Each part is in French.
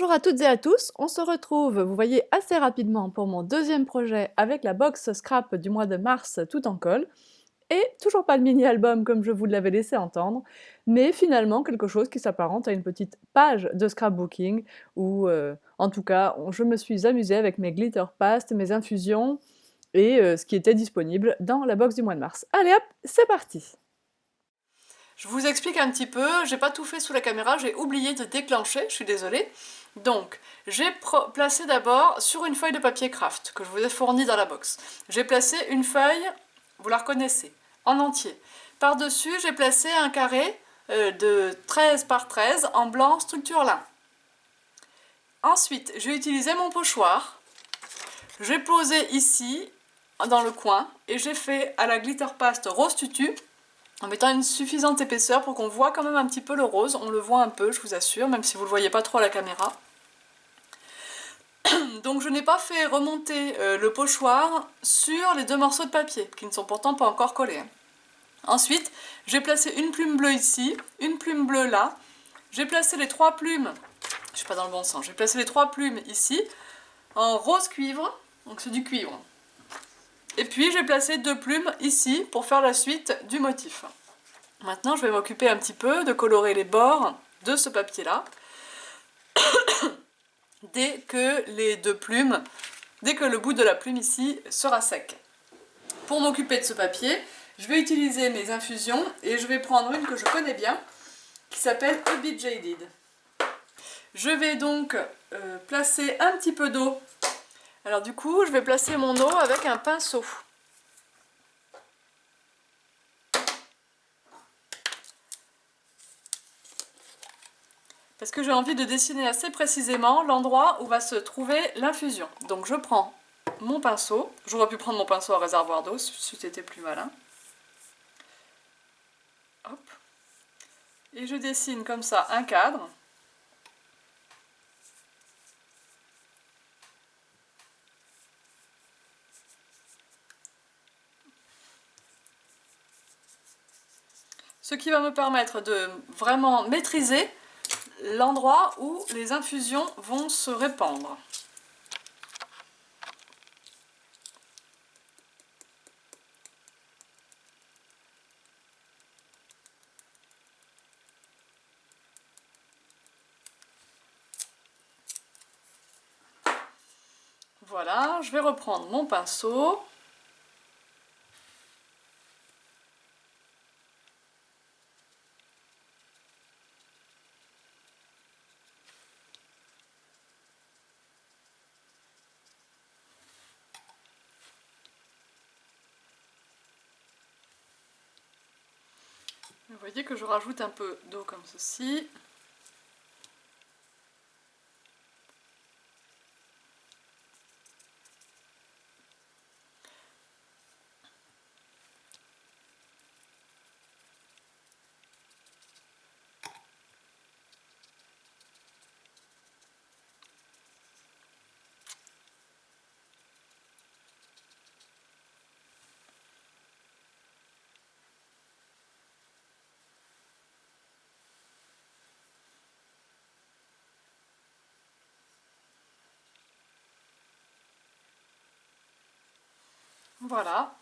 Bonjour à toutes et à tous, on se retrouve, vous voyez, assez rapidement pour mon deuxième projet avec la box scrap du mois de mars tout en colle, et toujours pas le mini-album comme je vous l'avais laissé entendre, mais finalement quelque chose qui s'apparente à une petite page de scrapbooking, où en tout cas je me suis amusée avec mes glitter pastes, mes infusions, et ce qui était disponible dans la box du mois de mars. Allez hop, c'est parti! Je vous explique un petit peu, j'ai pas tout fait sous la caméra, j'ai oublié de déclencher, je suis désolée. Donc, j'ai placé d'abord sur une feuille de papier craft que je vous ai fournie dans la box. J'ai placé une feuille, vous la reconnaissez, en entier. Par-dessus, j'ai placé un carré de 13 par 13 en blanc structure lin. Ensuite, j'ai utilisé mon pochoir. J'ai posé ici, dans le coin, et j'ai fait à la glitter paste rose tutu, en mettant une suffisante épaisseur pour qu'on voit quand même un petit peu le rose. On le voit un peu, je vous assure, même si vous ne le voyez pas trop à la caméra. Donc je n'ai pas fait remonter le pochoir sur les deux morceaux de papier, qui ne sont pourtant pas encore collés. Ensuite, j'ai placé une plume bleue ici, une plume bleue là. J'ai placé les trois plumes, je suis pas dans le bon sens, j'ai placé les trois plumes ici, en rose cuivre, donc c'est du cuivre. Et puis j'ai placé deux plumes ici pour faire la suite du motif. Maintenant, je vais m'occuper un petit peu de colorer les bords de ce papier-là. Dès que le bout de la plume ici sera sec. Pour m'occuper de ce papier, je vais utiliser mes infusions et je vais prendre une que je connais bien, qui s'appelle A Bit Jaded. Je vais donc placer un petit peu d'eau. Alors du coup, je vais placer mon eau avec un pinceau. Parce que j'ai envie de dessiner assez précisément l'endroit où va se trouver l'infusion. Donc je prends mon pinceau, j'aurais pu prendre mon pinceau à réservoir d'eau si c'était plus malin. Hop. Et je dessine comme ça un cadre. Ce qui va me permettre de vraiment maîtriser l'endroit où les infusions vont se répandre. Voilà, je vais reprendre mon pinceau. Vous voyez que je rajoute un peu d'eau comme ceci. Voilà.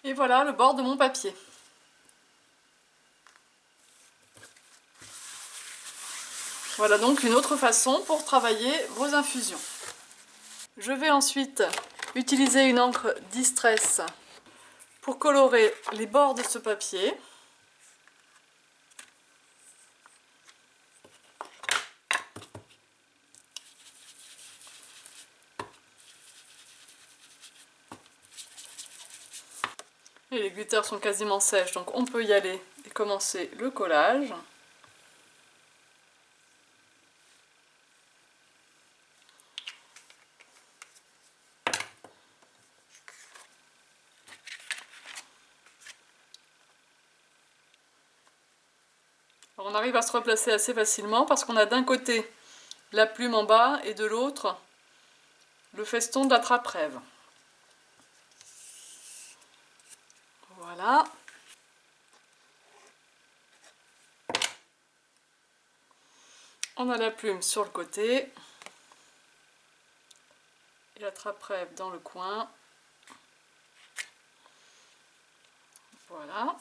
Et voilà le bord de mon papier. Voilà donc une autre façon pour travailler vos infusions. Je vais ensuite utiliser une encre Distress pour colorer les bords de ce papier. Et les glitters sont quasiment sèches, donc on peut y aller et commencer le collage. Alors on arrive à se replacer assez facilement parce qu'on a d'un côté la plume en bas et de l'autre le feston de la trappe-rêve. Voilà. On a la plume sur le côté. Et la trappe-rêve dans le coin. Voilà.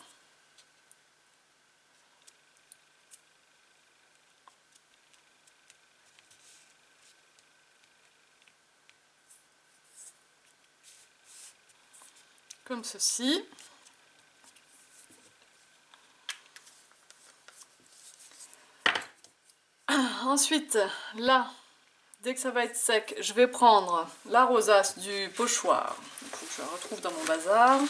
Comme ceci. Ensuite, là, dès que ça va être sec, je vais prendre la rosace du pochoir. Il faut que je la retrouve dans mon bazar.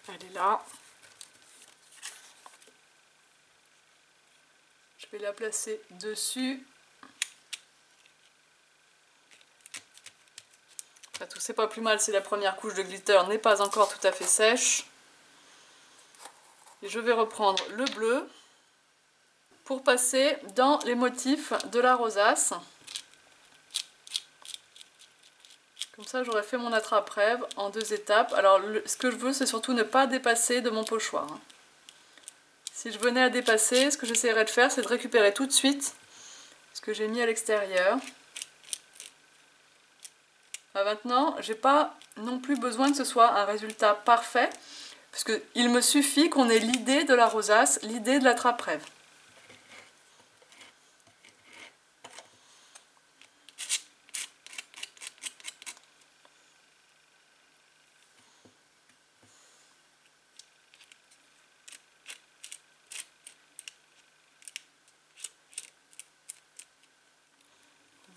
Elle est là. Je vais la placer dessus. Après tout, c'est pas plus mal si la première couche de glitter n'est pas encore tout à fait sèche. Et je vais reprendre le bleu pour passer dans les motifs de la rosace. Comme ça, j'aurai fait mon attrape-rêve en 2 étapes. Alors, ce que je veux, c'est surtout ne pas dépasser de mon pochoir. Si je venais à dépasser, ce que j'essaierais de faire, c'est de récupérer tout de suite ce que j'ai mis à l'extérieur. Maintenant, j'ai pas non plus besoin que ce soit un résultat parfait, parce qu'il me suffit qu'on ait l'idée de la rosace, l'idée de l'attrape-rêve.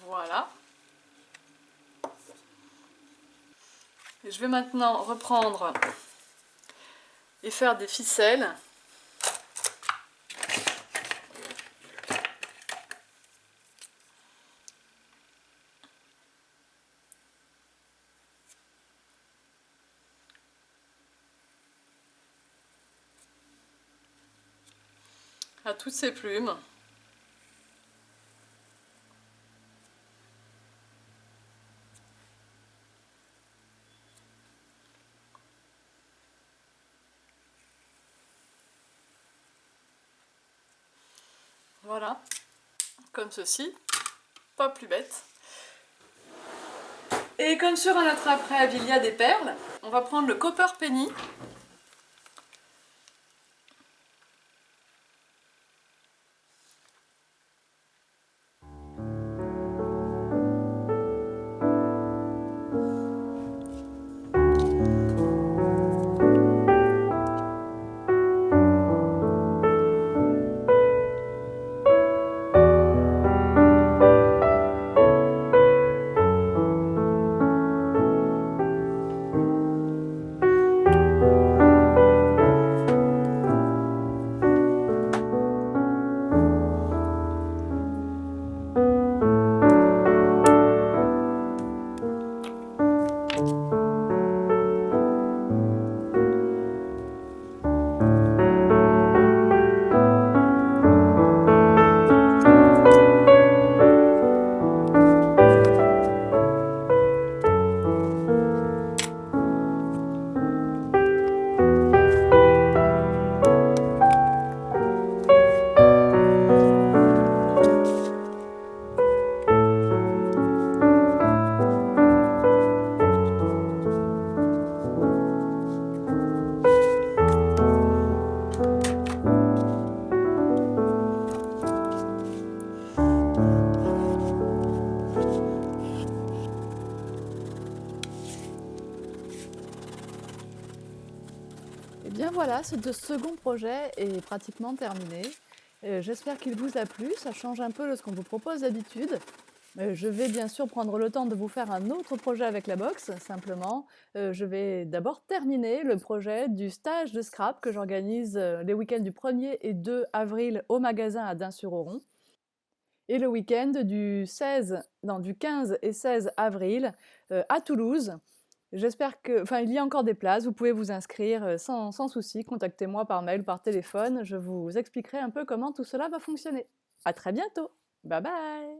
Voilà. Et je vais maintenant reprendre et faire des ficelles. À toutes ces plumes. Voilà, comme ceci, pas plus bête. Et comme sur un attrape-rêve, il y a des perles, on va prendre le Copper Penny. Et bien voilà, ce second projet est pratiquement terminé. J'espère qu'il vous a plu, ça change un peu de ce qu'on vous propose d'habitude. Je vais bien sûr prendre le temps de vous faire un autre projet avec la box, simplement. Je vais d'abord terminer le projet du stage de scrap que j'organise les week-ends du 1er et 2 avril au magasin à Dun-sur-Oron. Et le week-end du 15 et 16 avril à Toulouse. J'espère que, enfin, il y a encore des places, vous pouvez vous inscrire sans souci, contactez-moi par mail ou par téléphone, je vous expliquerai un peu comment tout cela va fonctionner. À très bientôt! Bye bye!